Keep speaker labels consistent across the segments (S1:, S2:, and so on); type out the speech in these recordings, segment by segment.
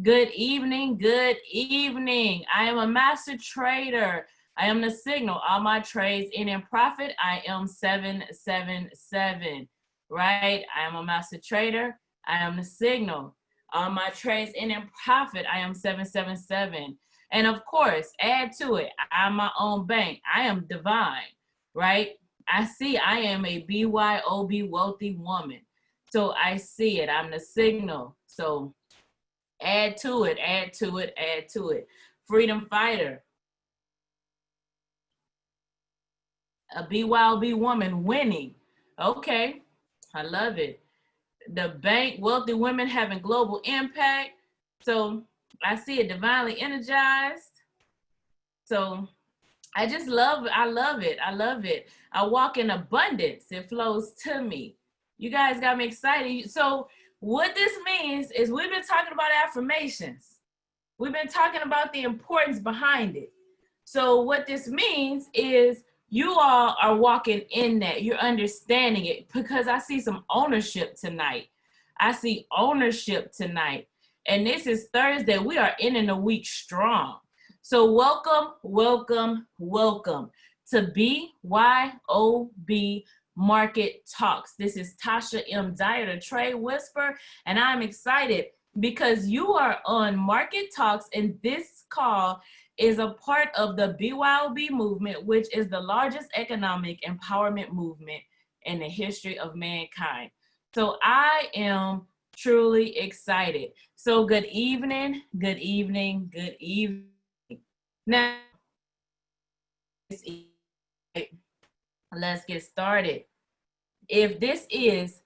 S1: Good evening, good evening. I am a master trader. I am the signal. All my trades in profit. I am 777, right? I am a master trader. I am the signal. All my trades in profit. I am 777. And of course, add to it, I'm my own bank. I am divine, right? I see I am a BYOB wealthy woman. So I see it. I'm the signal. So add to it, add to it, add to it. Freedom fighter. A BYOB woman winning. Okay, I love it. The bank, wealthy women having global impact. So I see it, divinely energized. So I just love, I love it. I love it. I walk in abundance. It flows to me. You guys got me excited. So what this means is we've been talking about affirmations. We've been talking about the importance behind it. So what this means is you all are walking in that. You're understanding it, because I see some ownership tonight. I see ownership tonight. And this is Thursday. We are ending the week strong. So welcome, welcome, welcome to BYOB Market Talks. This is Tasha M. Dyer, the Trade Whisper, and I'm excited because you are on Market Talks, and this call is a part of the BYOB movement, which is the largest economic empowerment movement in the history of mankind. So I am truly excited. So good evening, good evening, good evening. Now, let's get started. If this is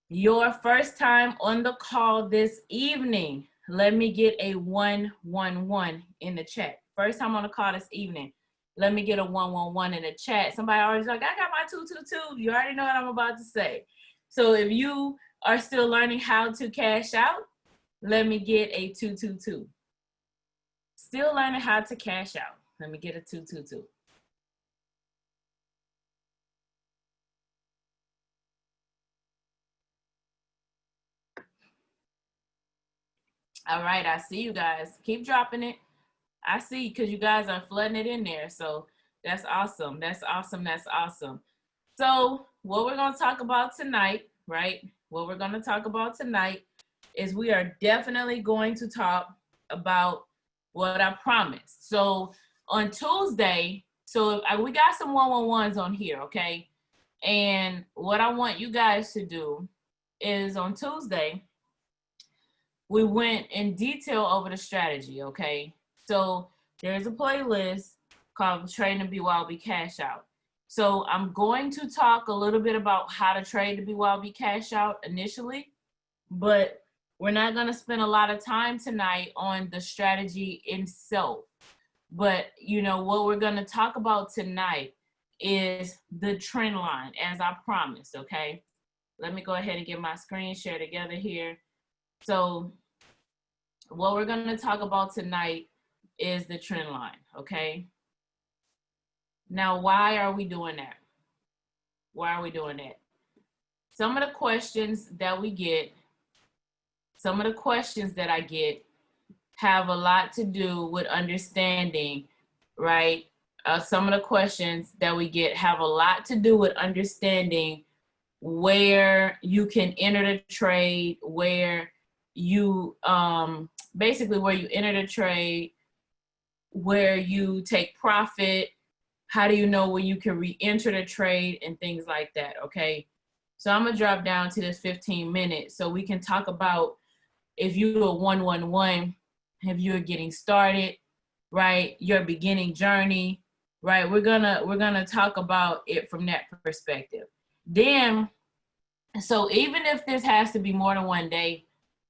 S1: your first time on the call this evening, let me get a 111 in the chat. First time on the call this evening, let me get a 111 in the chat. Somebody already like, I got my 222. You already know what I'm about to say. So if you are still learning how to cash out, let me get a 222. Still learning how to cash out. Let me get a 222. All right, I see you guys. Keep dropping it. I see, because you guys are flooding it in there. So that's awesome. That's awesome. That's awesome. So what we're going to talk about tonight, right? What we're going to talk about tonight is we are definitely going to talk about what I promised. So on Tuesday, so we got some 111s on here, okay? And what I want you guys to do is on Tuesday, we went in detail over the strategy, okay? So there's a playlist called Trading the BYOB Cash Out. So I'm going to talk a little bit about how to trade the BYOB Cash Out initially, but we're not going to spend a lot of time tonight on the strategy itself. But you know what we're going to talk about tonight is the trend line, as I promised, okay? Let me go ahead and get my screen share together here. So what we're going to talk about tonight is the trend line, okay? Now, why are we doing that? Why are we doing that? Some of the questions that we get, some of the questions that I get have a lot to do with understanding, right? Some of the questions that we get have a lot to do with understanding where you can enter the trade, where you, basically where you enter the trade, where you take profit, how do you know when you can re-enter the trade, and things like that, okay? So I'm gonna drop down to this 15 minutes so we can talk about if you're a 111, if you're getting started, right? Your beginning journey, right? We're gonna talk about it from that perspective. Then, so even if this has to be more than one day,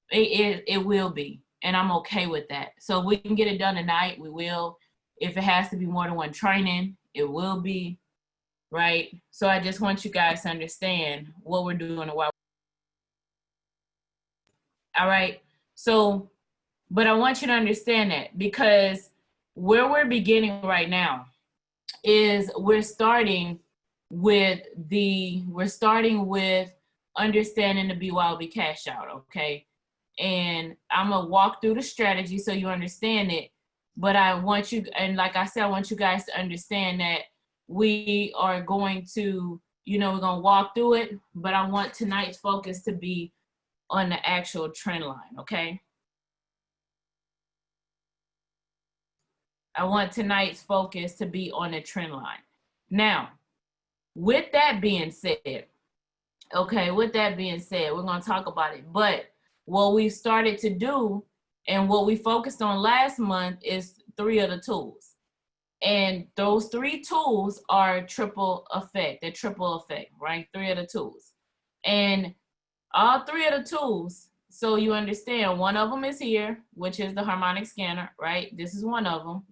S1: it will be, and I'm okay with that. So if we can get it done tonight, we will. If it has to be more than one training, it will be, right? So I just want you guys to understand what we're doing and why. All right. So, but I want you to understand that, because where we're beginning right now is we're starting with understanding the BYOB cash out, okay? and I'm gonna walk through the strategy so you understand it. But I want you, and like I said, I want you guys to understand that we are going to, we're gonna walk through it, but I want tonight's focus to be on the actual trend line, okay? I want tonight's focus to be on the trend line. Now, with that being said, okay, with that being said, we're gonna talk about it. But what we started to do and what we focused on last month is 3 of the tools. And those 3 tools are triple effect, they're triple effect, right? 3 of the tools. And all 3 of the tools, so you understand, one of them is here, which is the harmonic scanner, right? This is one of them.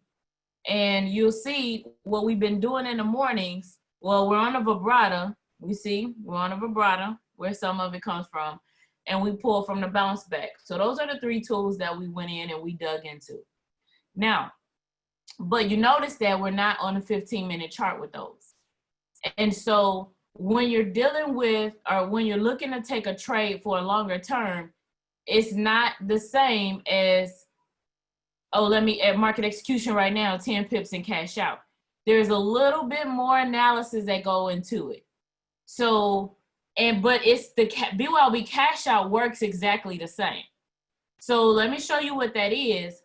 S1: And you'll see what we've been doing in the mornings. Well, we're on a vibrato. We see we're on a vibrato, where some of it comes from, and we pull from the bounce back. So those are the 3 tools that we went in and we dug into. Now, but you notice that we're not on a 15-minute chart with those. And so when you're dealing with, or when you're looking to take a trade for a longer term, it's not the same as, oh, let me at market execution right now, 10 pips and cash out. There's a little bit more analysis that go into it. So, but it's the BYOB cash out works exactly the same. So let me show you what that is,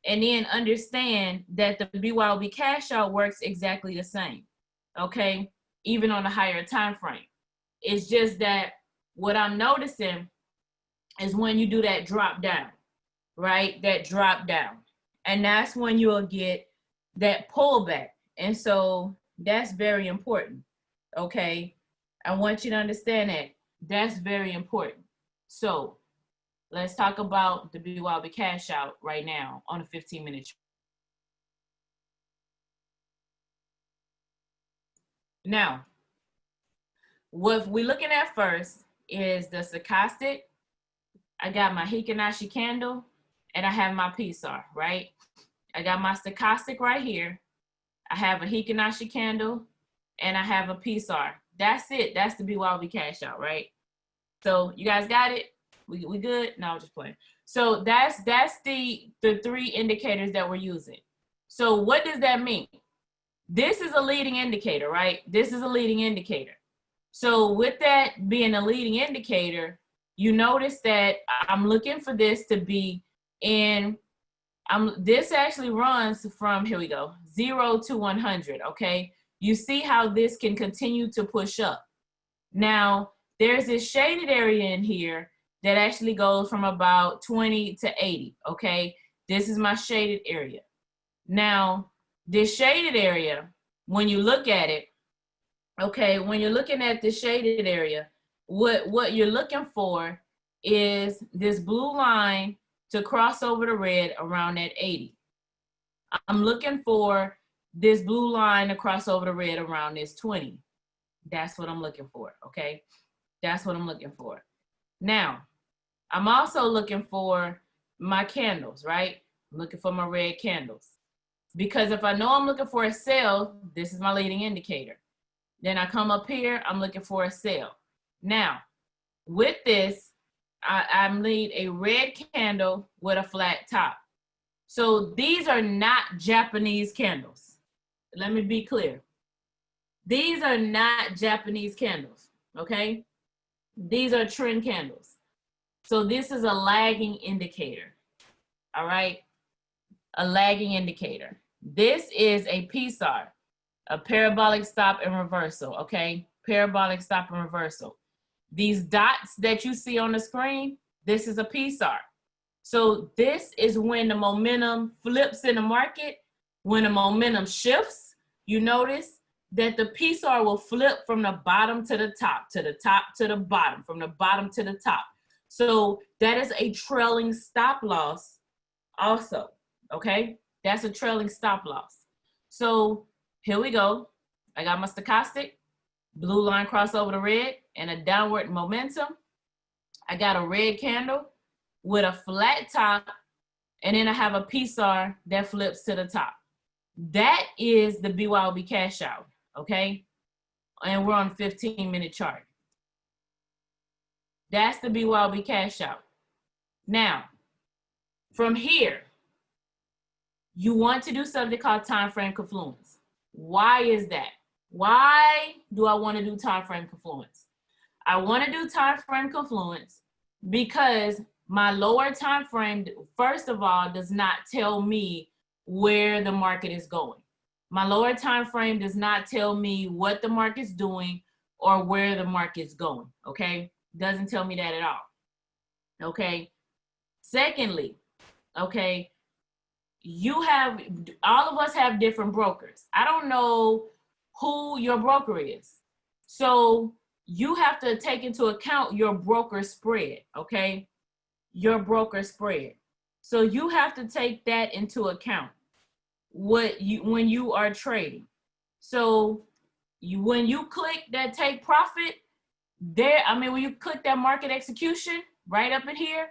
S1: and then understand that the BYOB cash out works exactly the same, okay? Even on a higher time frame. It's just that what I'm noticing is when you do that drop down, right? That drop down. And that's when you'll get that pullback. And so that's very important, okay? I want you to understand that. That's very important. So let's talk about the BYOB cash out right now on a 15-minute chart. Now, what we're looking at first is the stochastic. I got my Hikinashi candle, and I have my PSAR, right? I got my stochastic right here. I have a Hikinashi candle, and I have a PSAR. That's it. That's the BYOB cash out, right? So you guys got it? We good? No, I'm just playing. So that's the 3 indicators that we're using. So what does that mean? This is a leading indicator, right? This is a leading indicator. So with that being a leading indicator, you notice that I'm looking for this to be in, this actually runs from, here we go, 0 to 100, okay? You see how this can continue to push up. Now, there's this shaded area in here that actually goes from about 20 to 80, okay? This is my shaded area. Now, this shaded area, when you look at it, okay, when you're looking at the shaded area, what you're looking for is this blue line to cross over the red around that 80. I'm looking for this blue line to cross over the red around this 20. That's what I'm looking for, okay? That's what I'm looking for. Now, I'm also looking for my candles, right? I'm looking for my red candles. Because if I know I'm looking for a sell, this is my leading indicator. Then I come up here, I'm looking for a sell. Now, with this, I need a red candle with a flat top. So these are not Japanese candles. Let me be clear. These are not Japanese candles, okay? These are trend candles. So this is a lagging indicator, all right? A lagging indicator. This is a PSAR, a parabolic stop and reversal, okay? Parabolic stop and reversal. These dots that you see on the screen, this is a PSAR. So this is when the momentum flips in the market. When the momentum shifts, you notice that the PSAR will flip from the bottom to the top, to the top to the bottom, from the bottom to the top. So that is a trailing stop loss also, okay? That's a trailing stop loss. So here we go. I got my stochastic, blue line cross over the red, and a downward momentum. I got a red candle with a flat top, and then I have a PSAR that flips to the top. That is the BYOB cash out, okay? And we're on a 15-minute chart. That's the BYOB cash out. Now, from here, you want to do something called time frame confluence. Why is that? Why do I want to do time frame confluence? I want to do time frame confluence because my lower time frame, first of all, does not tell me where the market is going. My lower time frame does not tell me what the market's doing or where the market's going, okay? Doesn't tell me that at all, okay? Secondly, okay, all of us have different brokers. I don't know who your broker is. So you have to take into account your broker spread, okay? Your broker spread. So you have to take that into account when you are trading. So when you click that take profit, when you click that market execution right up in here,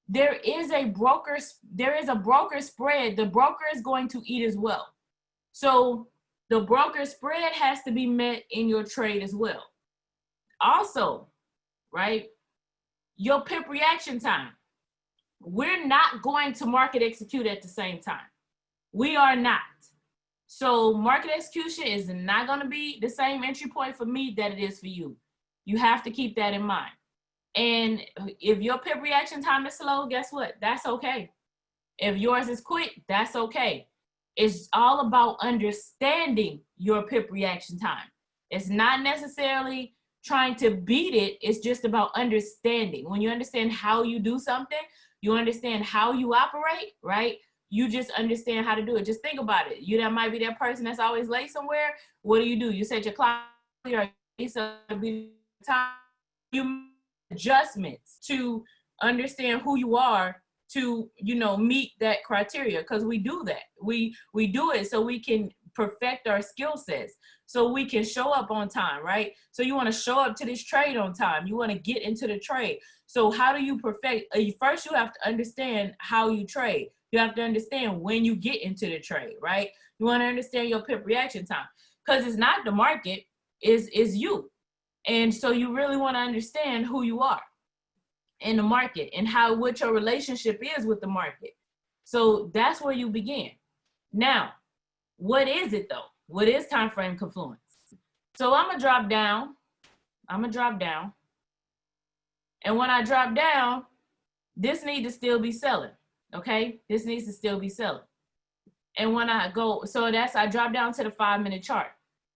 S1: there is a broker spread. The broker is going to eat as well. So the broker spread has to be met in your trade as well. Also, right, your pip reaction time. We're not going to market execute at the same time. We are not. So market execution is not going to be the same entry point for me that it is for you. You have to keep that in mind. And if your pip reaction time is slow, guess what? That's okay. If yours is quick, that's okay. It's all about understanding your pip reaction time. It's not necessarily trying to beat it. It's just about understanding. When you understand how you do something, you understand how you operate, right? You just understand how to do it. Just think about it. You that might be that person that's always late somewhere. What do? You set your clock or you time. You make adjustments to understand who you are to, meet that criteria, because we do that. We do it so we can perfect our skill sets, so we can show up on time, right? So you want to show up to this trade on time. You want to get into the trade. So how do you perfect? First, you have to understand how you trade. You have to understand when you get into the trade, right? You want to understand your pip reaction time, because it's not the market, is you. And so you really want to understand who you are in the market and what your relationship is with the market. So that's where you begin. Now, what is it though? What is time frame confluence? So I'm gonna drop down. And when I drop down, this needs to still be selling. Okay, this needs to still be selling. And when I go, I drop down to the 5-minute chart.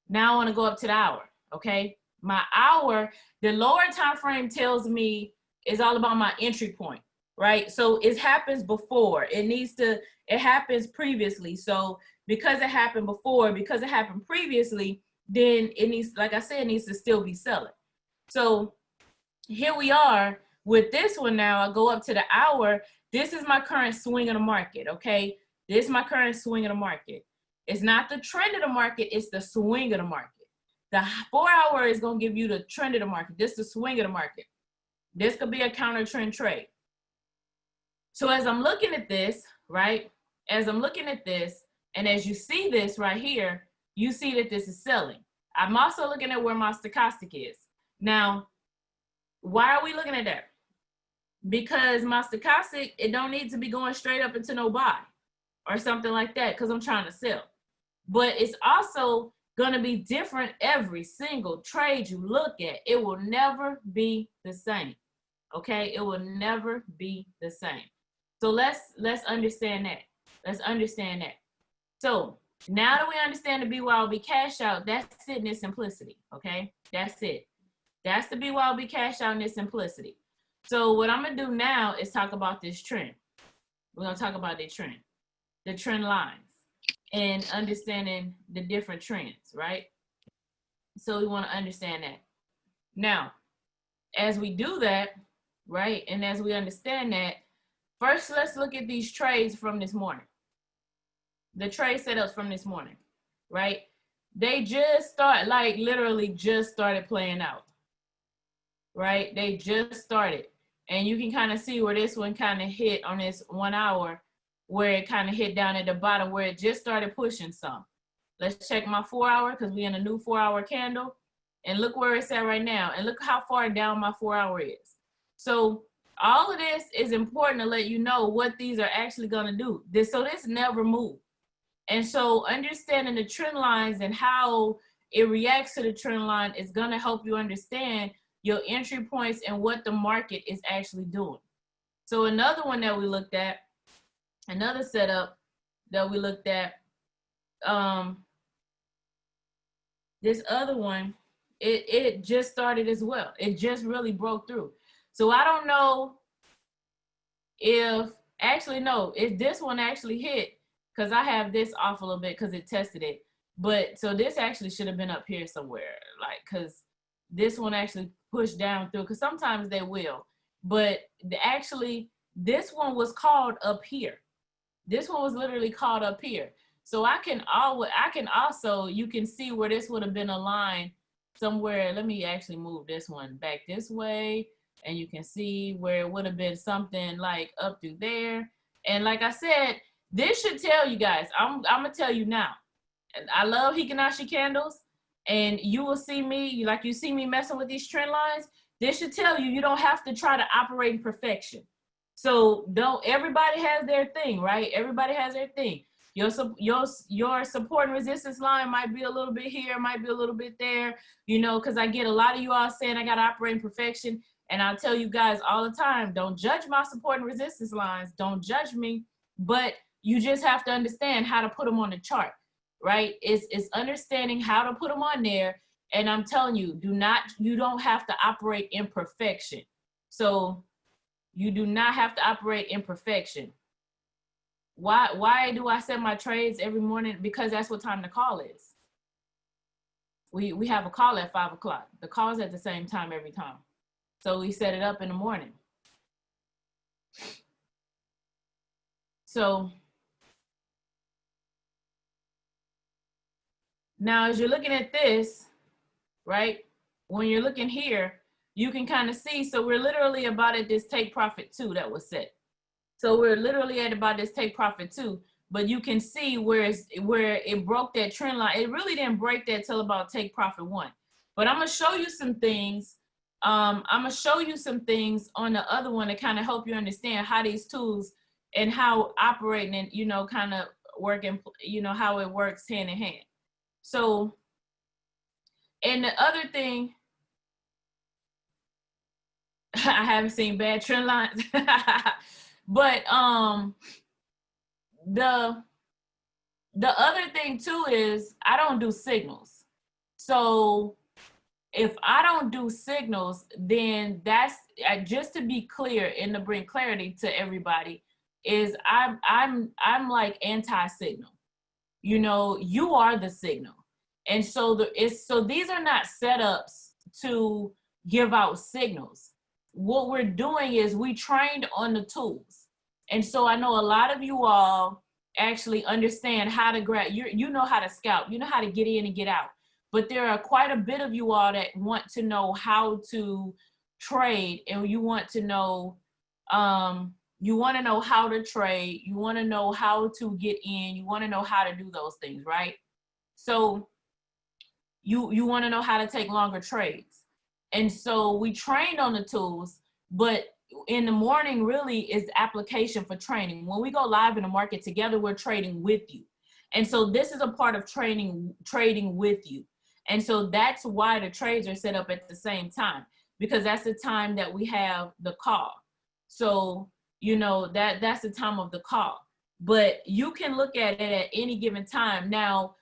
S1: Now I want to go up to the hour. Okay, my hour, the lower time frame tells me is all about my entry point, right? So it happens before. It happens previously. So because it happened before, because it happened previously, then it needs, like I said, it needs to still be selling. So here we are with this one now. I go up to the hour. This is my current swing of the market, okay? This is my current swing of the market. It's not the trend of the market, it's the swing of the market. The 4-hour is going to give you the trend of the market. This is the swing of the market. This could be a counter trend trade. So as I'm looking at this, right? As I'm looking at this, and as you see this right here, you see that this is selling. I'm also looking at where my stochastic is. Now, why are we looking at that? Because my stochastic, it don't need to be going straight up into no buy or something like that, because I'm trying to sell. But it's also going to be different every single trade you look at. It will never be the same. Okay, it will never be the same. So let's understand that. Let's understand that. So now that we understand the BYOB cash out, that's it in its simplicity. Okay, that's it. That's the BYOB cash out in its simplicity. So what I'm gonna do now is talk about this trend. We're gonna talk about the trend lines, and understanding the different trends, right? So we want to understand that. Now, as we do that, right, and as we understand that, first let's look at these trades from this morning. The trade setups from this morning, right? They just literally just started playing out, right? They just started. And you can kind of see where this one kind of hit on this 1 hour, where it kind of hit down at the bottom, where it just started pushing some. Let's check my 4-hour, because we're in a new 4-hour candle. And look where it's at right now. And look how far down my 4-hour is. So all of this is important to let you know what these are actually going to do. So this never moved. And so understanding the trend lines and how it reacts to the trend line is going to help you understand your entry points and what the market is actually doing. So another one that we looked at, another setup that we looked at, this other one, it just started as well. It just really broke through. So I don't know if, actually, no, if this one actually hit, because I have this off a little bit because it tested it. But so this actually should have been up here somewhere, like, because this one actually pushed down through, because sometimes they will. But actually, this one was called up here. This one was literally called up here. So I can also, you can see where this would have been aligned somewhere. Let me actually move this one back this way, and you can see where it would have been something like up through there. And like I said, this should tell you guys, I'm gonna tell you now, I love Hikinashi candles, and you will see me, like you see me messing with these trend lines. This should tell you, you don't have to try to operate in perfection. So everybody has their thing, right? Everybody has their thing. Your support and resistance line might be a little bit here, might be a little bit there, you know, because I get a lot of you all saying I got to operate in perfection. And I'll tell you guys all the time, don't judge my support and resistance lines. Don't judge me, but you just have to understand how to put them on the chart, right? It's understanding how to put them on there. And I'm telling you, you don't have to operate in perfection. So you do not have to operate in perfection. Why do I set my trades every morning? Because that's what time the call is. We have a call at 5 o'clock. The call is at the same time every time. So we set it up in the morning. So now as you're looking at this, right? When you're looking here, you can kind of see, so we're literally about at this take profit 2 that was set. So we're literally at about this take profit 2, but you can see where it broke that trend line. It really didn't break that till about take profit 1. But I'm gonna show you some things. I'm gonna show you some things on the other one to kind of help you understand how these tools and how operating and, you know, kind of working, you know, how it works hand in hand. So, and the other thing, I haven't seen bad trend lines, but the other thing too is I don't do signals. So if I don't do signals, then that's, just to be clear and to bring clarity to everybody, is I'm like anti-signal. You know, you are the signal. And so these are not setups to give out signals. What we're doing is we trained on the tools. And so I know a lot of you all actually understand how to grab, you know how to scalp, you know how to get in and get out. But there are quite a bit of you all that want to know how to trade, and you want to know how to trade, you want to know how to get in, you want to know how to do those things, right? So you want to know how to take longer trades. And so we trained on the tools, but in the morning really is application for training. When we go live in the market together, we're trading with you. And so this is a part of trading with you. And so that's why the trades are set up at the same time, because that's the time that we have the call. So, you know, that's the time of the call. But you can look at it at any given time. Now,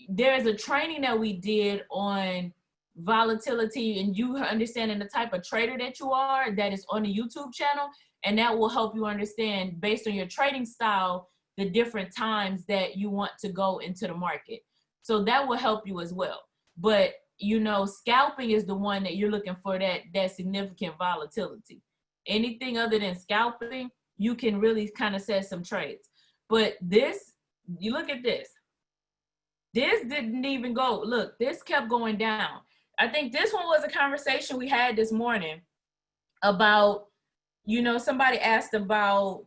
S1: there's a training that we did on volatility and you understanding the type of trader that you are, that is on the YouTube channel, and that will help you understand, based on your trading style, the different times that you want to go into the market. So that will help you as well. But you know, scalping is the one that you're looking for, that significant volatility. Anything other than scalping, you can really kind of set some trades. But this, you look at this. This didn't even go, look, this kept going down. I think this one was a conversation we had this morning about, you know, somebody asked about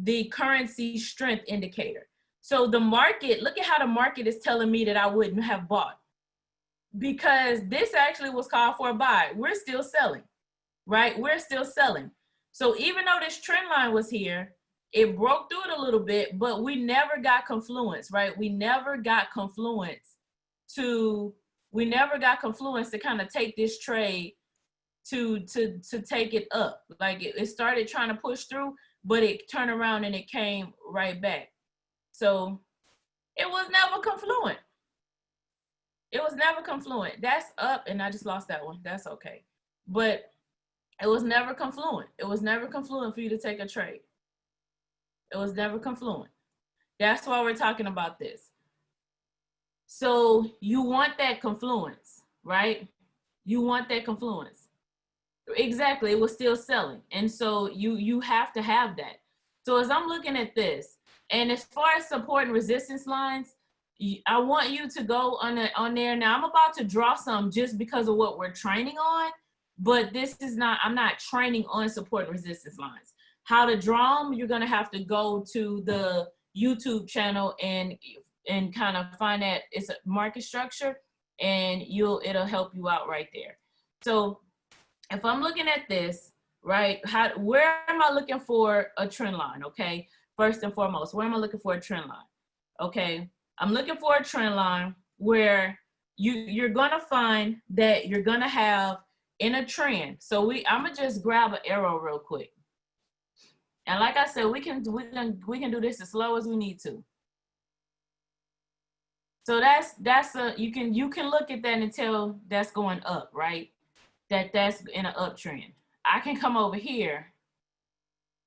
S1: the currency strength indicator. So the market, look at how the market is telling me that I wouldn't have bought, because this actually was called for a buy. We're still selling, right? We're still selling. So even though this trend line was here, it broke through it a little bit, but we never got confluence, right? We never got confluence to kind of take this trade to take it up. Like it started trying to push through, but it turned around and it came right back. So it was never confluent. It was never confluent. That's up, and I just lost that one. That's okay. But it was never confluent. It was never confluent for you to take a trade. It was never confluent. That's why we're talking about this. So you want that confluence, right? You want that confluence. Exactly, it was still selling. And so you have to have that. So as I'm looking at this, and as far as support and resistance lines, I want you to go on there. Now I'm about to draw some just because of what we're training on, but this is not, I'm not training on support and resistance lines. How to draw them, you're gonna have to go to the YouTube channel and kind of find that it's a market structure, and it'll help you out right there. So if I'm looking at this, right, where am I looking for a trend line? Okay, first and foremost, where am I looking for a trend line? Okay, I'm looking for a trend line where you're gonna find that you're gonna have in a trend. So I'm gonna just grab an arrow real quick, and like I said, we can do this as slow as we need to. So you can look at that and tell that's going up, right? That's in an uptrend. I can come over here.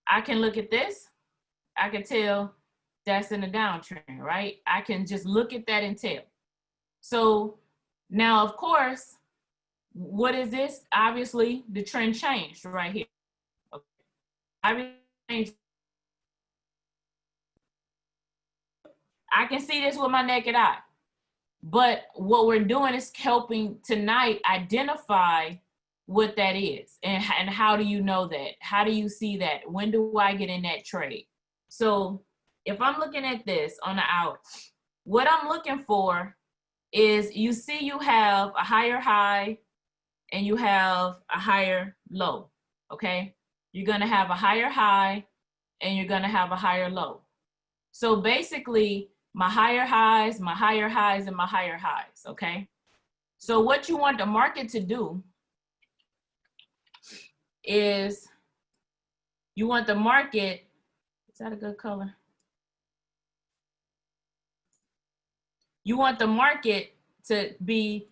S1: I can look at this. I can tell that's in a downtrend, right? I can just look at that and tell. So now, of course, what is this? Obviously, the trend changed right here. Okay. I can see this with my naked eye. But what we're doing is helping tonight identify what that is, and how do you know that? How do you see that? When do I get in that trade? So if I'm looking at this on the hour, what I'm looking for is, you see you have a higher high and you have a higher low, okay? You're gonna have a higher high and you're gonna have a higher low. So basically, my higher highs, and my higher highs, okay? So what you want the market to do is, you want the market, is that a good color? You want the market to be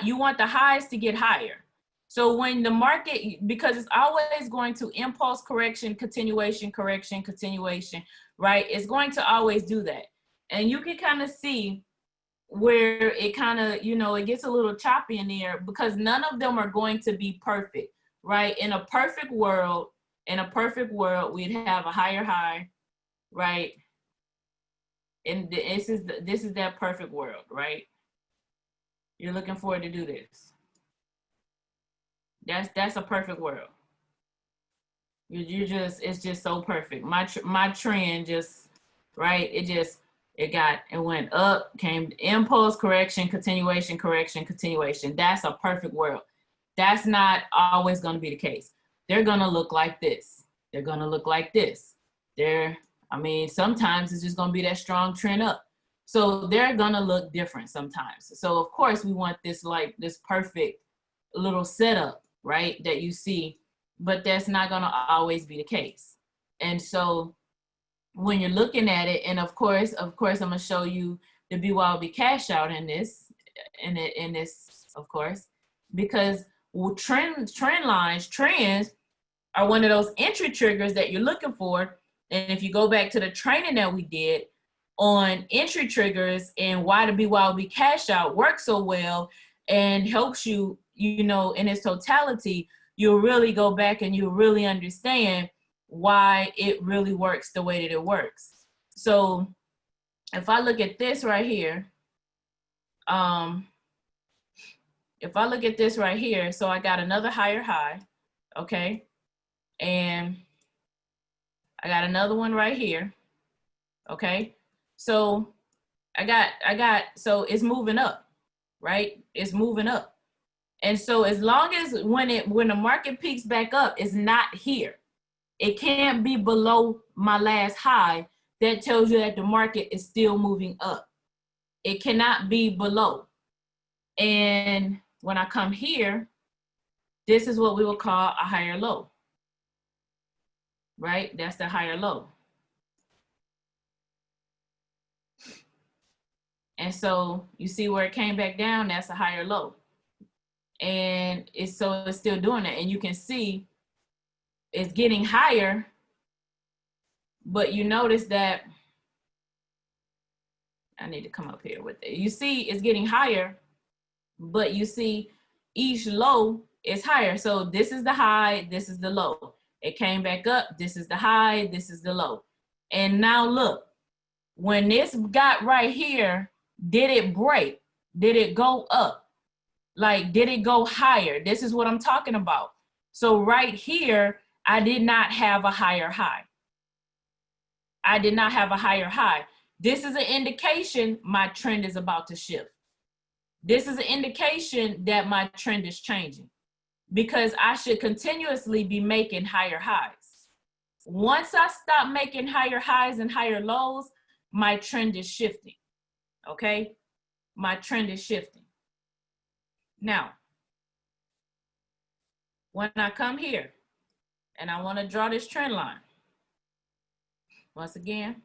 S1: you want the highs to get higher. So when the market, because it's always going to impulse correction, continuation, correction, continuation, right? It's going to always do that. And you can kind of see where it kind of, it gets a little choppy in there, because none of them are going to be perfect, right? In a perfect world, we'd have a higher high, right? And this is that perfect world, right? You're looking forward to do this. That's a perfect world. It's just so perfect. My trend just, right? It went up, came impulse, correction, continuation, correction, continuation. That's a perfect world. That's not always going to be the case. They're going to look like this. They're going to look like this. Sometimes it's just going to be that strong trend up. So they're going to look different sometimes. So of course we want this perfect little setup, right, that you see, but that's not going to always be the case. And so when you're looking at it, and of course, I'm going to show you the BYOB cash out in this, of course, because trends are one of those entry triggers that you're looking for. And if you go back to the training that we did on entry triggers and why the BYOB cash out works so well and helps you, in its totality, you'll really go back and you'll really understand why it really works the way that it works. So if I look at this right here, so I got another higher high, okay? And I got another one right here, okay? So so it's moving up, right? It's moving up. And so as long as when the market peaks back up, it's not here. It can't be below my last high. That tells you that the market is still moving up. It cannot be below. And when I come here, this is what we will call a higher low, right? That's the higher low. And so you see where it came back down, that's a higher low. And it's still doing it. And you can see it's getting higher, but you notice that, I need to come up here with it. You see it's getting higher, but you see each low is higher. So this is the high, this is the low. It came back up, this is the high, this is the low. And now look, when this got right here, did it break? Did it go up? Like, did it go higher? This is what I'm talking about. So right here, I did not have a higher high. I did not have a higher high. This is an indication my trend is about to shift. This is an indication that my trend is changing, because I should continuously be making higher highs. Once I stop making higher highs and higher lows, my trend is shifting, okay? My trend is shifting. Now, when I come here and I want to draw this trend line, once again,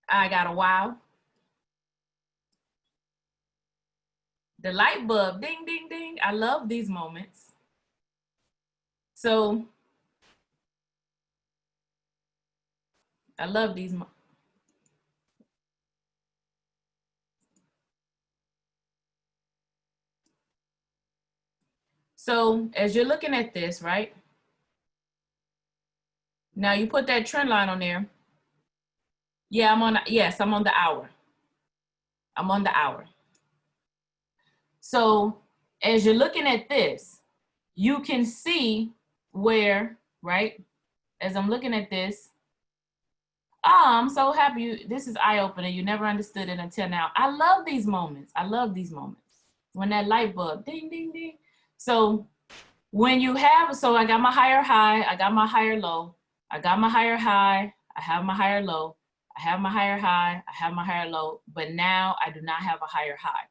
S1: I got a wow. The light bulb, ding, ding, ding. I love these moments. So I love these moments. So as you're looking at this, right? Now you put that trend line on there. Yeah, I'm on the hour. I'm on the hour. So as you're looking at this, you can see where, right? As I'm looking at this, oh, I'm so happy. This is eye-opening. You never understood it until now. I love these moments. I love these moments. When that light bulb, ding, ding, ding. So when you have, so I got my higher high, I got my higher low, I got my higher high, I have my higher low, I have my higher high, I have my higher low, but now I do not have a higher high.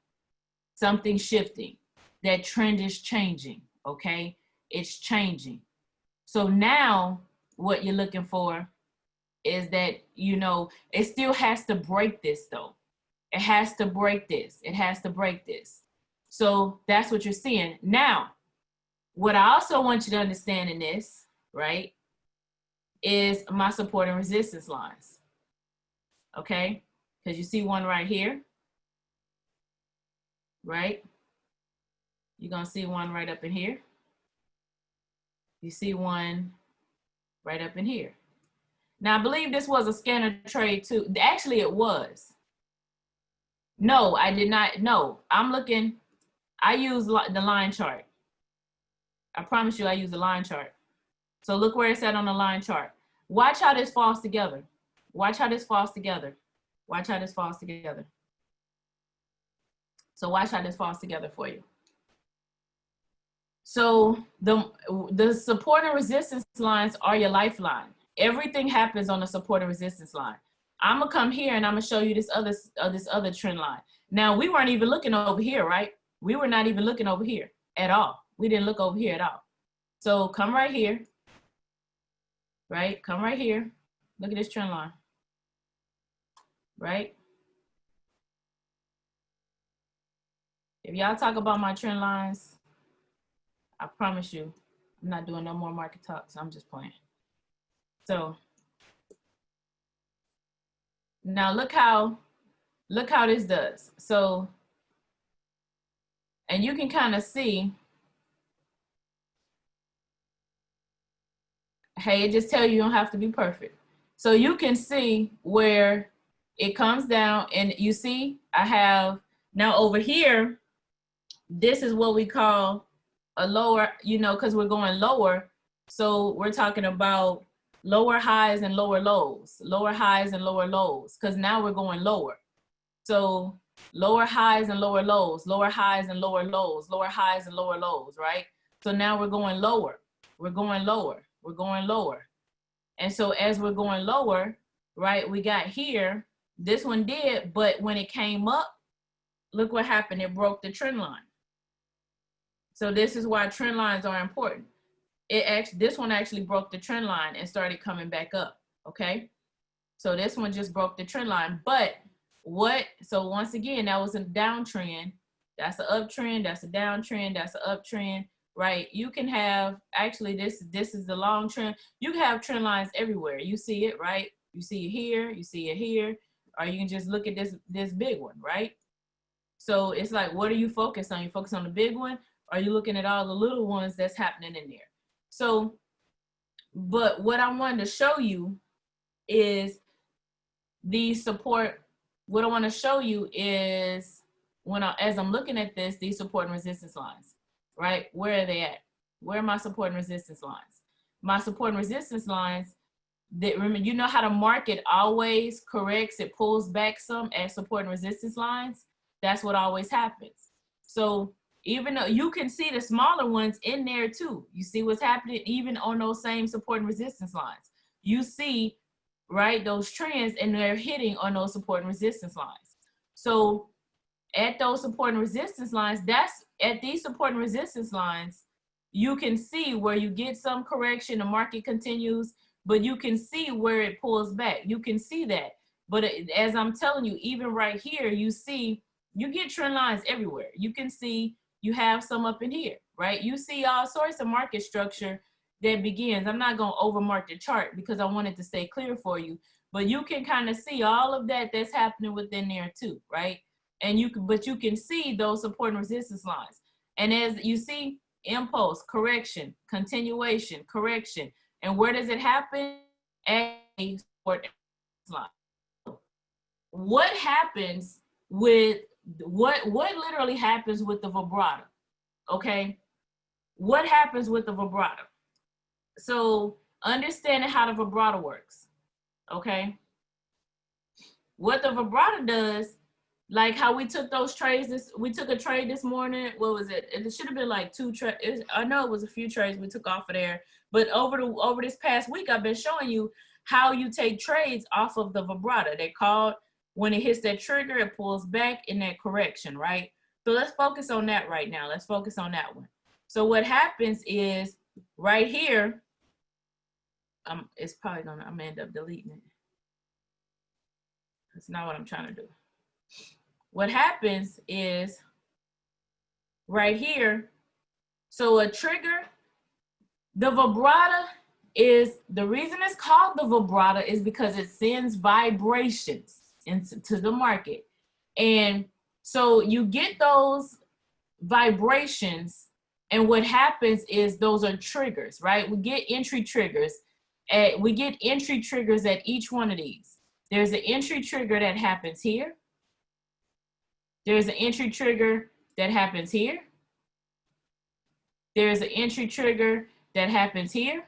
S1: Something's shifting. That trend is changing, okay? It's changing. So now what you're looking for is that, you know, it still has to break this though. It has to break this. It has to break this. So that's what you're seeing. Now, what I also want you to understand in this, right, is my support and resistance lines, okay? Because you see one right here, right? You're gonna see one right up in here. You see one right up in here. Now, I believe this was a scanner trade too. Actually, it was. No, I did not. No, I'm looking, I use the line chart. I promise you I use the line chart. So look where it's at on the line chart. Watch how this falls together. Watch how this falls together. Watch how this falls together. So watch how this falls together for you. So the support and resistance lines are your lifeline. Everything happens on the support and resistance line. I'm gonna come here and I'm gonna show you this other trend line. Now, we weren't even looking over here, right? We were not even looking over here at all. We didn't look over here at all. So come right here, right? Come right here. Look at this trend line, right? If y'all talk about my trend lines, I promise you, I'm not doing no more market talks. I'm just playing. So now look how this does. So, and you can kind of see, hey, it just tells you don't have to be perfect. So you can see where it comes down, and you see I have now over here, this is what we call a lower, you know, because we're going lower. So we're talking about lower highs and lower lows, lower highs and lower lows, because now we're going lower. So lower highs and lower lows, lower highs and lower lows, lower highs and lower lows, right? So now we're going lower, we're going lower, we're going lower. And so as we're going lower, right, we got here, this one did, but when it came up, look what happened, it broke the trend line. So this is why trend lines are important. This one actually broke the trend line and started coming back up, okay? So this one just broke the trend line, but so once again, that was a downtrend, that's an uptrend, that's a downtrend, that's an uptrend, right? You can have, actually this is the long trend, you can have trend lines everywhere. You see it, right? You see it here, you see it here, or you can just look at this big one, right? So it's like, what are you focused on? You focus on the big one, or are you looking at all the little ones that's happening in there? So, but what I wanted to show you is these support, what I want to show you is as I'm looking at this, these support and resistance lines, right? Where are they at? Where are my support and resistance lines? My support and resistance lines, remember, you know how the market always corrects, it pulls back some at support and resistance lines. That's what always happens. So even though you can see the smaller ones in there too, you see what's happening even on those same support and resistance lines. You see, right, those trends, and they're hitting on those support and resistance lines. So at those support and resistance lines, at these support and resistance lines, you can see where you get some correction, the market continues, but you can see where it pulls back. You can see that. But as I'm telling you, even right here, you see, you get trend lines everywhere. You can see, you have some up in here, right? You see all sorts of market structure that begins. I'm not going to overmark the chart because I want it to stay clear for you, but you can kind of see all of that that's happening within there too, right? And you can see those support and resistance lines. And as you see, impulse, correction, continuation, correction. And where does it happen? At a support line. What happens with, what literally happens with the vibrato? Okay, what happens with the vibrato? So understanding how the vibrato works, okay? What the vibrato does, like how we took those trades, we took a trade this morning, what was it? It should have been like 2 trades. I know it was a few trades we took off of there, but over this past week, I've been showing you how you take trades off of the vibrato. They're called, when it hits that trigger, it pulls back in that correction, right? So let's focus on that right now. Let's focus on that one. So what happens is right here, it's probably gonna, I'm gonna end up deleting it. That's not what I'm trying to do. What happens is right here, so a trigger, the vibrato is, the reason it's called the vibrato is because it sends vibrations into the market. And so you get those vibrations, and what happens is those are triggers, right? We get entry triggers. We get entry triggers at each one of these. There's an entry trigger that happens here. There's an entry trigger that happens here. There's an entry trigger that happens here.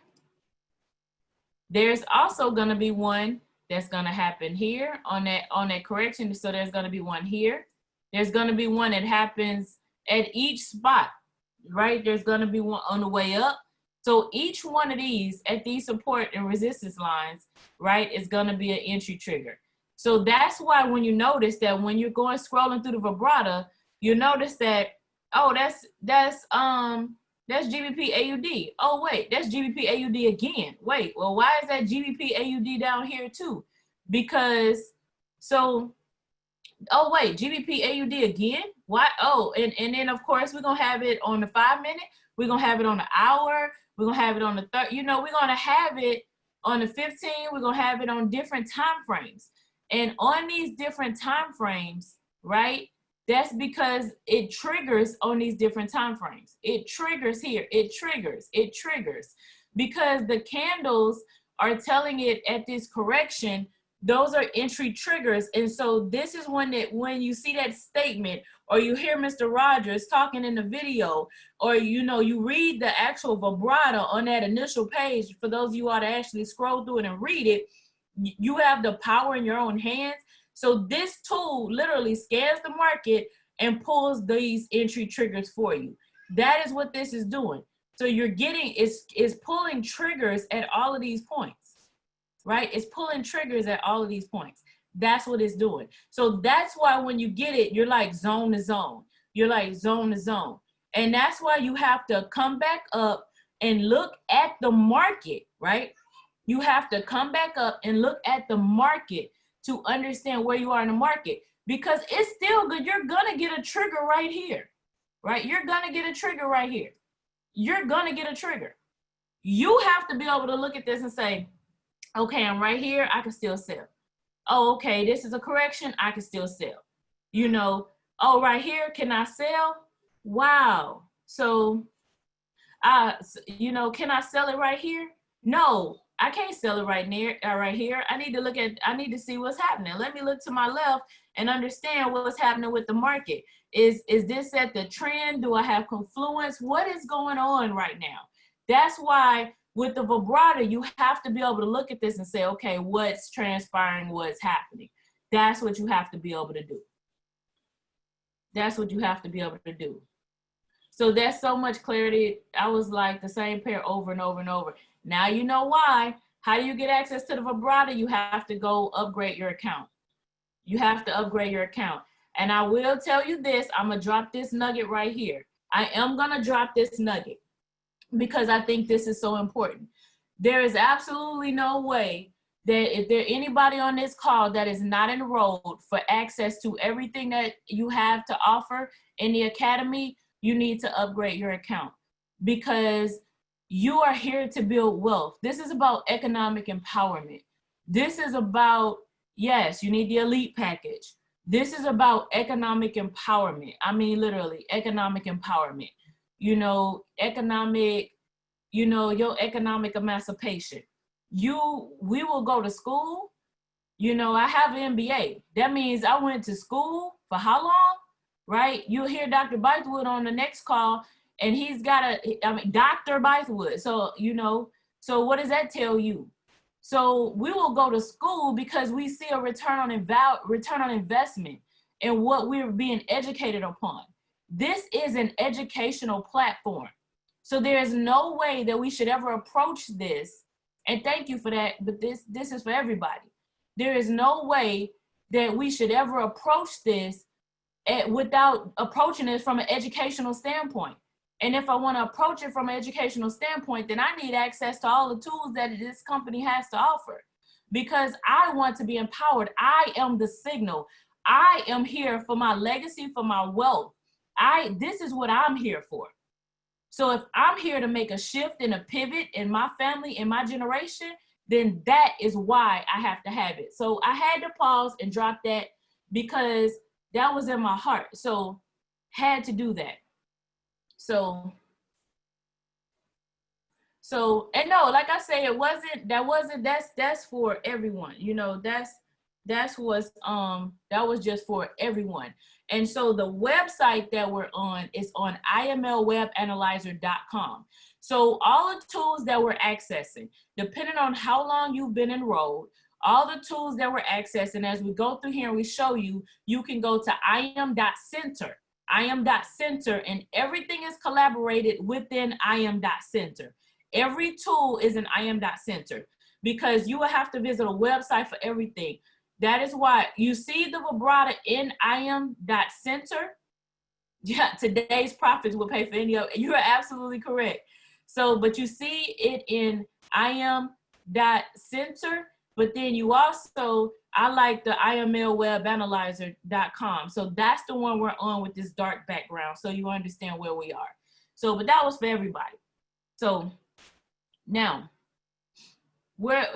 S1: There's also going to be one that's going to happen here on that correction. So there's going to be one here. There's going to be one that happens at each spot, right? There's going to be one on the way up. So each one of these at these support and resistance lines, right, is going to be an entry trigger. So that's why when you notice that when you're going scrolling through the vibrato, you notice that, oh, that's GBP AUD. Oh, wait, that's GBP AUD again. Wait, well, why is that GBP AUD down here too? Because, so, oh, wait, GBP AUD again? Why? Oh, and then, of course, we're going to have it on the 5 minute. We're going to have it on the hour. We're going to have it on the 30. You know, we're going to have it on the 15. We're going to have it on different time frames. And on these different time frames, right, that's because it triggers on these different time frames. It triggers here. It triggers. It triggers. Because the candles are telling it at this correction, those are entry triggers. And so this is when you see that statement, or you hear Mr. Rogers talking in the video, or you read the actual vibrato on that initial page, for those of you all to actually scroll through it and read it, you have the power in your own hands. So this tool literally scans the market and pulls these entry triggers for you. That is what this is doing. So you're getting, is pulling triggers at all of these points, right? It's pulling triggers at all of these points. That's what it's doing. So that's why when you get it, you're like zone to zone. You're like zone to zone. And that's why you have to come back up and look at the market, right? You have to come back up and look at the market to understand where you are in the market, because it's still good. You're gonna get a trigger right here, right? You're gonna get a trigger right here. You're gonna get a trigger. You have to be able to look at this and say, okay, I'm right here, I can still sell. Oh, okay, this is a correction, I can still sell. You know, oh, right here, can I sell? Wow. So, you know, can I sell it right here? No, I can't sell it right here. I need to see what's happening. Let me look to my left and understand what's happening with the market. Is this at the trend? Do I have confluence? What is going on right now? That's why with the vibrato, you have to be able to look at this and say, okay, what's transpiring, what's happening? That's what you have to be able to do. That's what you have to be able to do. So there's so much clarity. I was like the same pair over and over and over. Now you know why. How do you get access to the vibrato? You have to go upgrade your account. You have to upgrade your account. And I will tell you this, I'm gonna drop this nugget right here. I am gonna drop this nugget because I think this is so important. There is absolutely no way that if there anybody on this call that is not enrolled for access to everything that you have to offer in the academy, you need to upgrade your account, because you are here to build wealth. This is about economic empowerment. This is about, yes, you need the elite package. This is about economic empowerment. I mean, literally economic empowerment, you know, economic, you know, your economic emancipation. We will go to school. You know, I have an MBA. That means I went to school for how long, right? You'll hear Dr. Bythewood on the next call, and he's got Dr. Bythewood. So, you know, so what does that tell you? So we will go to school because we see a return on investment in what we're being educated upon. This is an educational platform. So there is no way that we should ever approach this, and thank you for that, but this is for everybody. There is no way that we should ever approach this without approaching it from an educational standpoint. And if I want to approach it from an educational standpoint, then I need access to all the tools that this company has to offer, because I want to be empowered. I am the signal. I am here for my legacy, for my wealth. This is what I'm here for. So if I'm here to make a shift and a pivot in my family, in my generation, then that is why I have to have it. So I had to pause and drop that because that was in my heart. So had to do that. So, and no, like I say, that's for everyone, you know, that was just for everyone. And so the website that we're on is on imlwebanalyzer.com. So all the tools that we're accessing, depending on how long you've been enrolled, all the tools that we're accessing, as we go through here and we show you, you can go to im.center, and everything is collaborated within im.center. Every tool is an im.center, because you will have to visit a website for everything. That is why you see the vibrato in im.center. Yeah, today's profits will pay for any of it. You are absolutely correct. So, but you see it in im.center, but then you also, I like the imlwebanalyzer.com. So that's the one we're on with this dark background, so you understand where we are. So, but that was for everybody. So now, where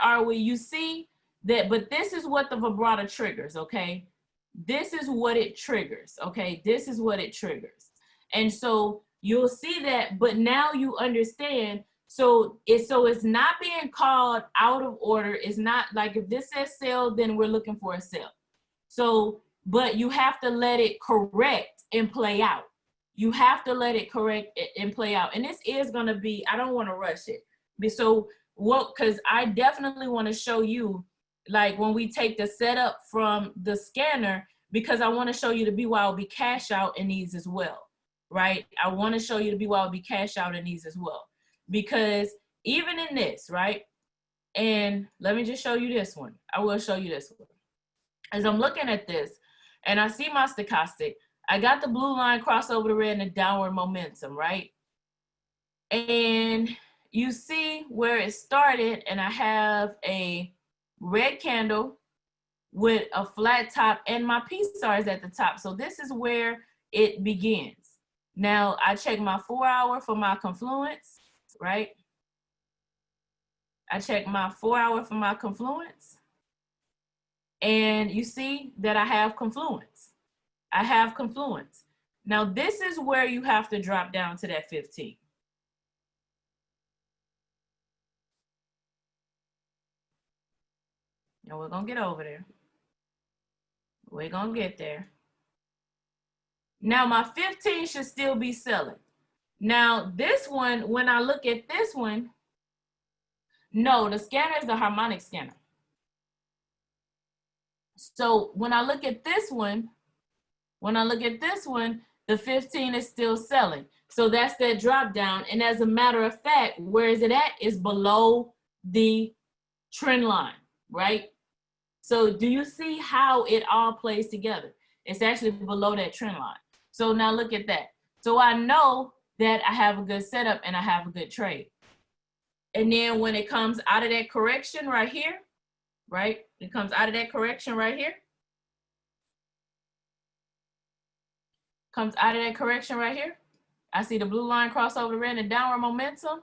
S1: are we? You see that, but this is what the vibrato triggers, okay? This is what it triggers, okay? This is what it triggers. And so you'll see that, but now you understand. So it's not being called out of order. It's not like if this says sell, then we're looking for a sell. So, but you have to let it correct and play out. You have to let it correct and play out. And this is going to be, I don't want to rush it. So what, because I definitely want to show you like when we take the setup from the scanner, because I want to show you the BYOB cash out in these as well, right? I want to show you the BYOB cash out in these as well, because even in this, right? And let me just show you this one. I will show you this one. As I'm looking at this and I see my stochastic, I got the blue line cross over the red and a downward momentum, right? And you see where it started, and I have a red candle with a flat top and my PSAR is at the top. So this is where it begins. Now I check my 4 hour for my confluence, right? I check my 4 hour for my confluence, and you see that I have confluence. I have confluence. Now this is where you have to drop down to that 15. And we're gonna get over there. We're gonna get there. Now my 15 should still be selling. Now this one, when I look at this one, no, the scanner is the harmonic scanner. So when I look at this one, the 15 is still selling. So that's that drop down. And as a matter of fact, where is it at? It's below the trend line, right? So do you see how it all plays together? It's actually below that trend line. So now look at that. So I know that I have a good setup and I have a good trade. And then when it comes out of that correction right here, right? It comes out of that correction right here. Comes out of that correction right here. I see the blue line cross over the red and downward momentum.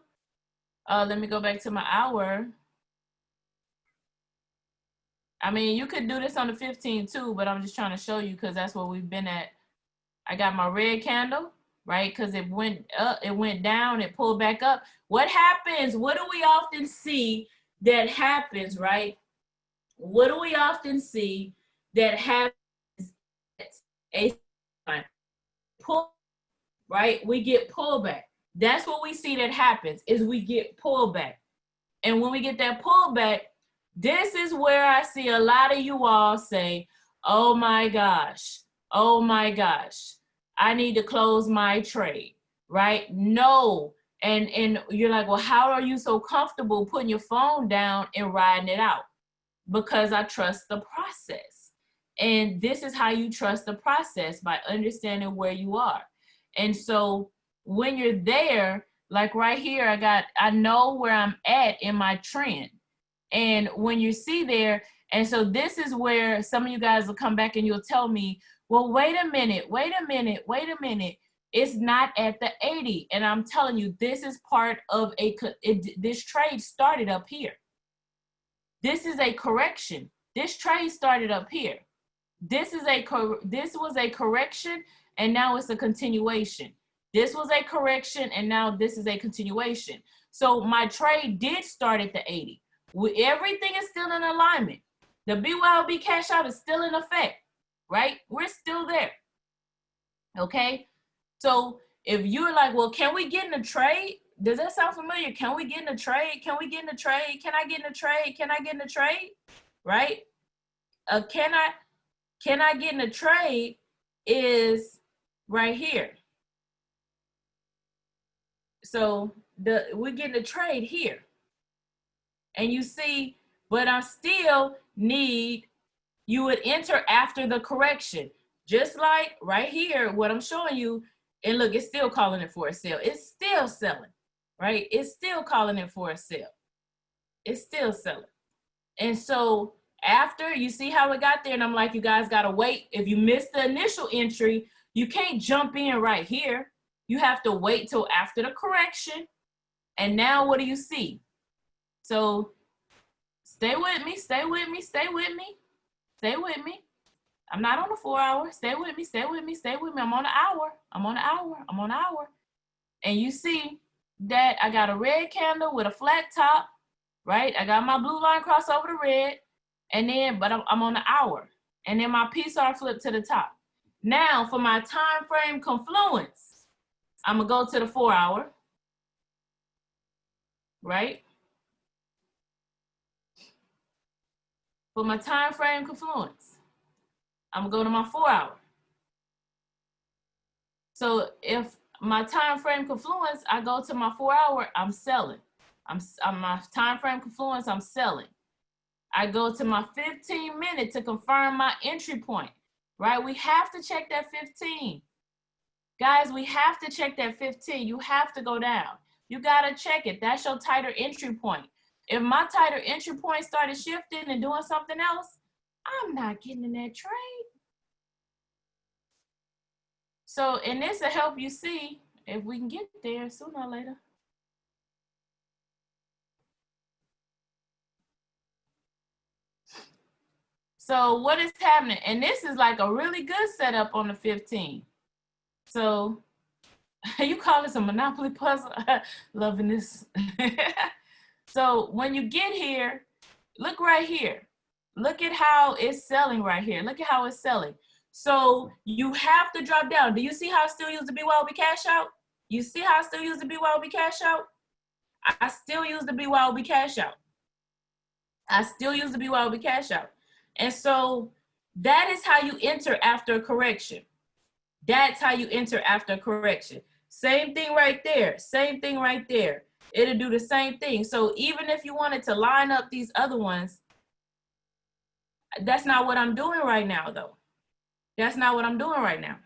S1: Let me go back to my hour. I mean, you could do this on the 15 too, but I'm just trying to show you because that's what we've been at. I got my red candle, right? Because it went up, it went down, it pulled back up. What happens? What do we often see that happens, right? What do we often see that happens? A pull, right? We get pullback. That's what we see that happens, is we get pullback. And when we get that pullback, this is where I see a lot of you all say, oh my gosh, I need to close my trade, right? No. And you're like, well, how are you so comfortable putting your phone down and riding it out? Because I trust the process. And this is how you trust the process, by understanding where you are. And so when you're there, like right here, I know where I'm at in my trend. And when you see there, and so this is where some of you guys will come back and you'll tell me, well, wait a minute. It's not at the 80. And I'm telling you, this is part of this trade started up here. This is a correction. This trade started up here. This was a correction, and now it's a continuation. This was a correction, and now this is a continuation. So my trade did start at the 80. Everything is still in alignment. The BYOB cash out is still in effect, right? We're still there, okay? So if you're like, well, can we get in a trade? Does that sound familiar? Can we get in a trade? Can we get in a trade? Can I get in a trade? Can I get in a trade? Right? Can I get in a trade is right here. So we're getting a trade here. And you see, but I still need, you would enter after the correction. Just like right here, what I'm showing you, and look, it's still calling it for a sale. It's still selling, right? It's still calling it for a sale. It's still selling. And so after, you see how it got there, and I'm like, you guys gotta wait. If you missed the initial entry, you can't jump in right here. You have to wait till after the correction. And now what do you see? So stay with me. I'm not on the 4 hour. Stay with me. I'm on an hour. And you see that I got a red candle with a flat top, right? I got my blue line cross over the red, and then, but I'm on the hour. And then my PSAR flipped to the top. Now for my time frame confluence, I'm gonna go to the 4 hour, right? For my time frame confluence, I'm gonna go to my 4 hour. So if my time frame confluence, I go to my 4 hour, I'm selling. I'm my time frame confluence, I'm selling. I go to my 15-minute to confirm my entry point, right? We have to check that 15. Guys, we have to check that 15. You have to go down. You gotta check it. That's your tighter entry point. If my tighter entry point started shifting and doing something else, I'm not getting in that trade. So, and this will help you see if we can get there sooner or later. So what is happening? And this is like a really good setup on the 15. So you call this a Monopoly puzzle? Loving this. So when you get here, look right here. Look at how it's selling right here. Look at how it's selling. So you have to drop down. Do you see how I still use the BYOB cash out? You see how I still use the BYOB cash out? I still use the BYOB cash out. I still use the BYOB cash out. And so that is how you enter after a correction. That's how you enter after a correction. Same thing right there. Same thing right there. It'll do the same thing. So even if you wanted to line up these other ones, that's not what I'm doing right now, though. That's not what I'm doing right now.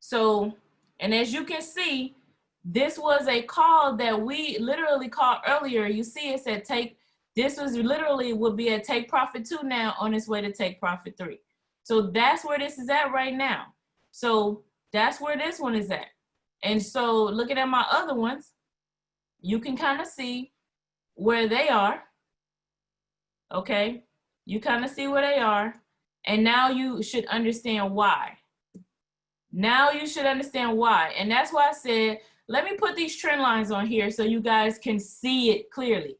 S1: So, and as you can see, this was a call that we literally called earlier. You see it said take, this was literally would be a take profit 2 now on its way to take profit 3. So that's where this is at right now. So that's where this one is at. And so looking at my other ones, you can kind of see where they are. Okay, you kind of see where they are. And now you should understand why. Now you should understand why. And that's why I said, let me put these trend lines on here so you guys can see it clearly.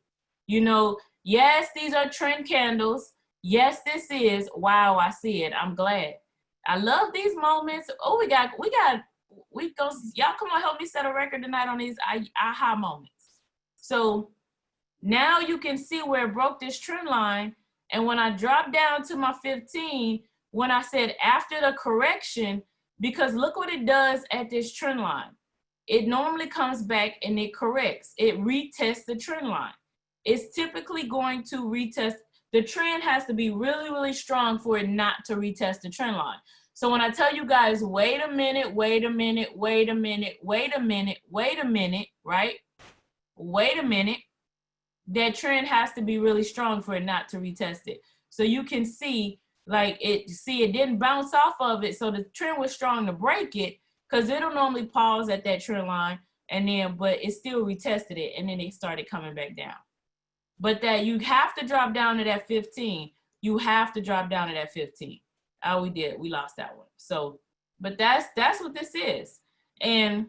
S1: You know, yes, these are trend candles. Yes, this is. Wow, I see it. I'm glad. I love these moments. Oh, we go, y'all come on, help me set a record tonight on these aha moments. So now you can see where it broke this trend line. And when I dropped down to my 15, when I said after the correction, because look what it does at this trend line. It normally comes back and it corrects. It retests the trend line. It's typically going to retest. The trend has to be really, really strong for it not to retest the trend line. So when I tell you guys, wait a minute, wait a minute, wait a minute, wait a minute, wait a minute, right? Wait a minute. That trend has to be really strong for it not to retest it. So you can see, like it didn't bounce off of it. So the trend was strong to break it, because it'll normally pause at that trend line and then, but it still retested it and then it started coming back down. But that you have to drop down to that 15. You have to drop down to that 15. Oh, we lost that one. So, but that's what this is. And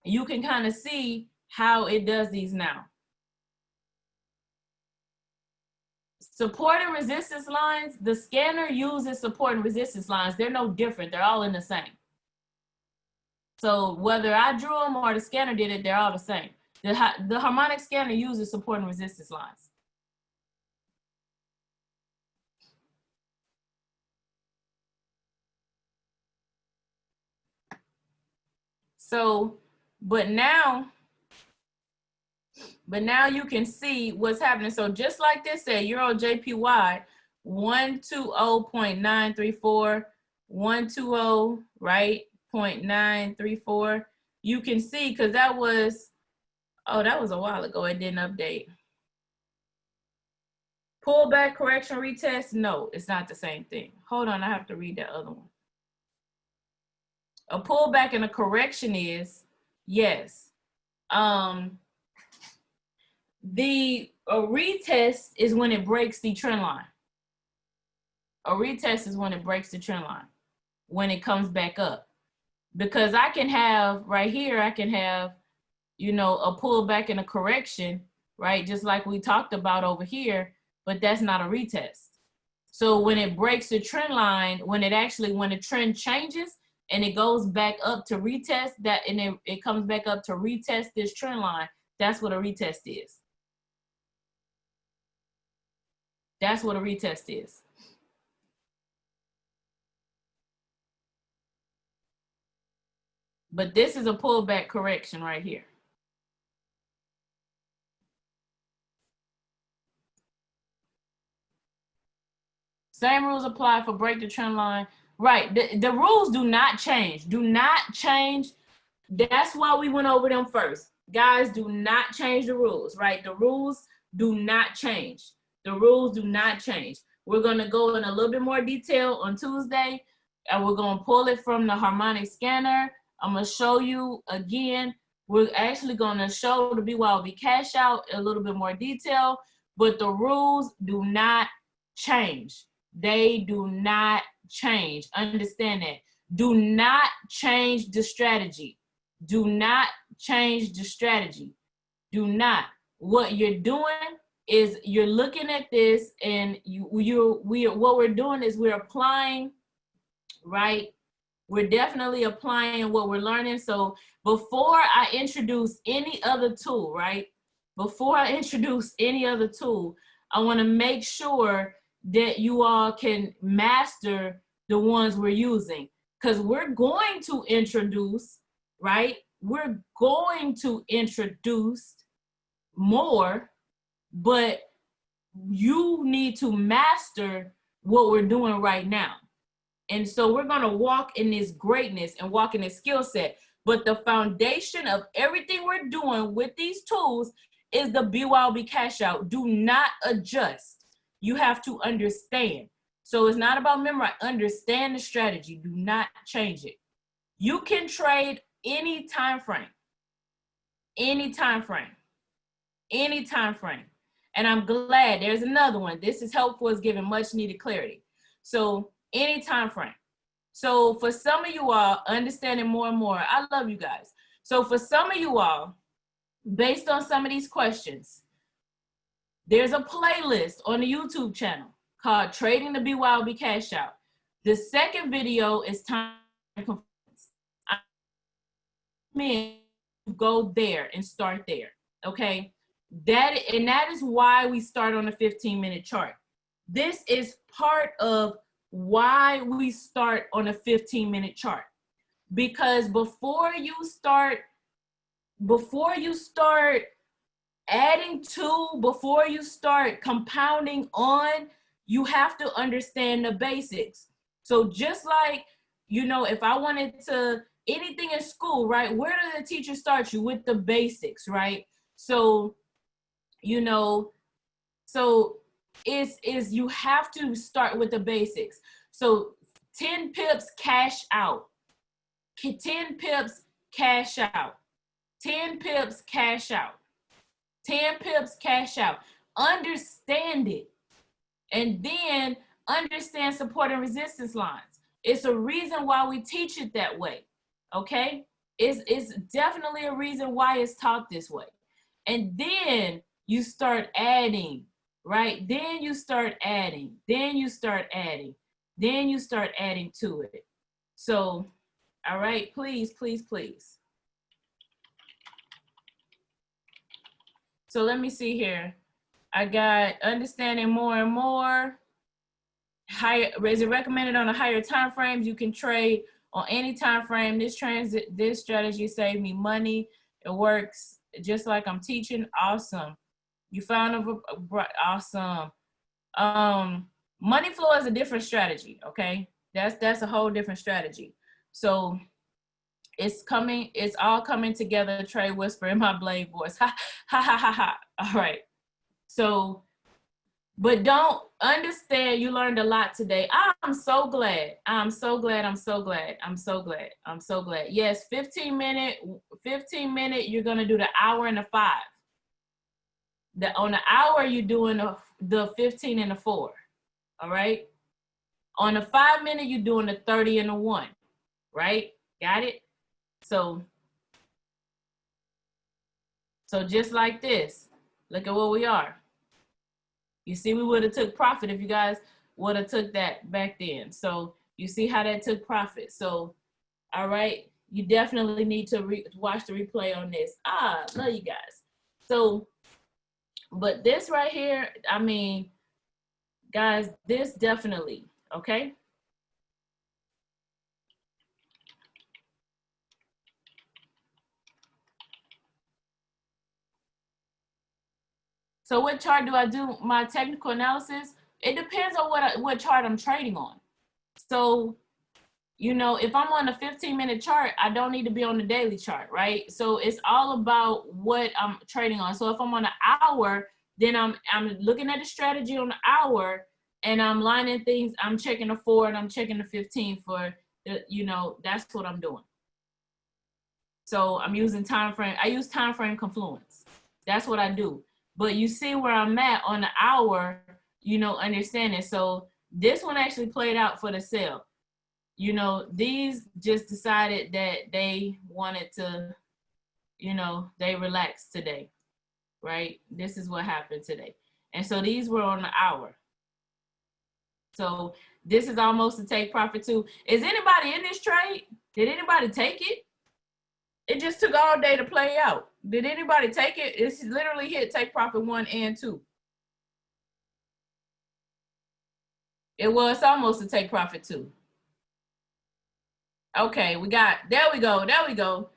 S1: you can kind of see how it does these now. Support and resistance lines, the scanner uses support and resistance lines. They're no different. They're all in the same. So whether I drew them or the scanner did it, they're all the same. The harmonic scanner uses support and resistance lines. So, but now you can see what's happening. So just like this said, Euro JPY, 120.934, 120, right? 0.934. You can see, because that was a while ago. It didn't update. Pullback, correction, retest. No, it's not the same thing. Hold on, I have to read that other one. A pullback and a correction is, yes. A retest is when it breaks the trend line. A retest is when it breaks the trend line, when it comes back up. Because I can have, right here, I can have, you know, a pullback and a correction, right? Just like we talked about over here, but that's not a retest. So when it breaks the trend line, when the trend changes and it goes back up to retest that, and it comes back up to retest this trend line, that's what a retest is. That's what a retest is. But this is a pullback correction right here. Same rules apply for break the trend line. Right, the rules do not change. Do not change. That's why we went over them first. Guys, do not change the rules, right? The rules do not change. The rules do not change. We're going to go in a little bit more detail on Tuesday, and we're going to pull it from the harmonic scanner. I'm going to show you again. We're actually going to show the BYOB cash out in a little bit more detail, but the rules do not change. They do not change. Understand that. Do not change the strategy. Do not change the strategy. Do not. What you're doing is you're looking at this, and what we're doing is we're applying, right? We're definitely applying what we're learning. So before I introduce any other tool, right? Before I introduce any other tool, I want to make sure that you all can master the ones we're using, because we're going to introduce, right? We're going to introduce more, but you need to master what we're doing right now. And so we're going to walk in this greatness and walk in this skill set. But the foundation of everything we're doing with these tools is the BYOB cash out. Do not adjust. You have to understand. So it's not about memory. Understand the strategy. Do not change it. You can trade any time frame. Any time frame. Any time frame. And I'm glad there's another one. This is helpful. It's giving much needed clarity. So any time frame. So for some of you all, understanding more and more, I love you guys. So for some of you all, based on some of these questions, there's a playlist on the YouTube channel called Trading the BYOB Cash Out. The second video is time confidence. I mean, go there and start there, okay? That is why we start on a 15-minute chart. This is part of why we start on a 15-minute chart, because before you start adding to, before you start compounding on, you have to understand the basics. So just like, you know, if I wanted to, anything in school, right? Where does the teacher start you? With the basics, right? So, you know, so is you have to start with the basics. So 10 pips cash out, 10 pips cash out, 10 pips cash out, 10 pips cash out. Understand it, and then understand support and resistance lines. It's a reason why we teach it that way, okay? It's definitely a reason why it's taught this way. And then you start adding, right? Then you start adding, then you start adding, then you start adding to it. So, all right, please, please, please. So let me see here. I got understanding more and more. Higher, is it recommended on a higher time frames? You can trade on any time frame. This strategy saved me money. It works just like I'm teaching. Awesome. You found a awesome. Money flow is a different strategy. Okay, that's a whole different strategy. So it's coming. It's all coming together. Trade whisper in my blade voice. Ha ha ha ha ha. All right. So, but don't understand. You learned a lot today. I'm so glad. I'm so glad. I'm so glad. I'm so glad. I'm so glad. Yes, 15 minute. You're gonna do the hour and the 5. On the hour, you're doing the 15 and the 4. All right. On the 5 minute, you're doing the 30 and the 1. Right? Got it? So just like this, look at where we are. You see, we would have took profit if you guys would have took that back then. So you see how that took profit. So, all right, you definitely need to watch the replay on this. Love you guys. So, but this right here, I mean, Guys, this definitely, okay? So what chart do I do my technical analysis? It depends on what chart I'm trading on. So, you know, if I'm on a 15-minute chart, I don't need to be on the daily chart, right? So it's all about what I'm trading on. So if I'm on an hour, then I'm looking at the strategy on the hour, and I'm lining things. I'm checking the 4 and I'm checking the 15 for the, you know, that's what I'm doing. So I'm using time frame. I use time frame confluence. That's what I do. But you see where I'm at on the hour, you know, understanding. So this one actually played out for the sell. You know, these just decided that they wanted to, you know, they relaxed today, right? This is what happened today. And so these were on the hour. So this is almost a take profit too. Is anybody in this trade? Did anybody take it? It just took all day to play out. Did anybody take it? It's literally hit take profit 1 and 2. It was almost a take profit 2. Okay, we got, there we go. There we go.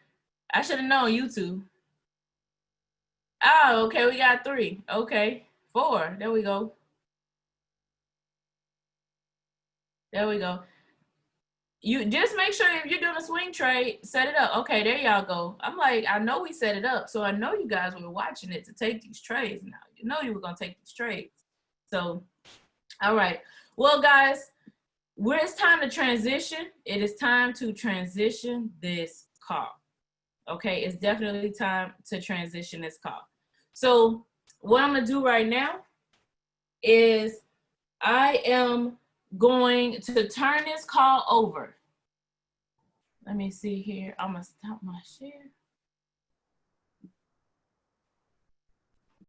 S1: I should have known you two. Oh, okay, we got 3. Okay, 4. There we go. There we go. You just make sure if you're doing a swing trade, set it up. Okay, there y'all go. I'm like, I know we set it up, so I know you guys were watching it to take these trades. Now you know you were gonna take these trades. So, all right. Well, guys, where it's time to transition, it is time to transition this call. Okay, it's definitely time to transition this call. So what I'm gonna do right now is I am going to turn this call over. Let me see here. I'm gonna stop my share.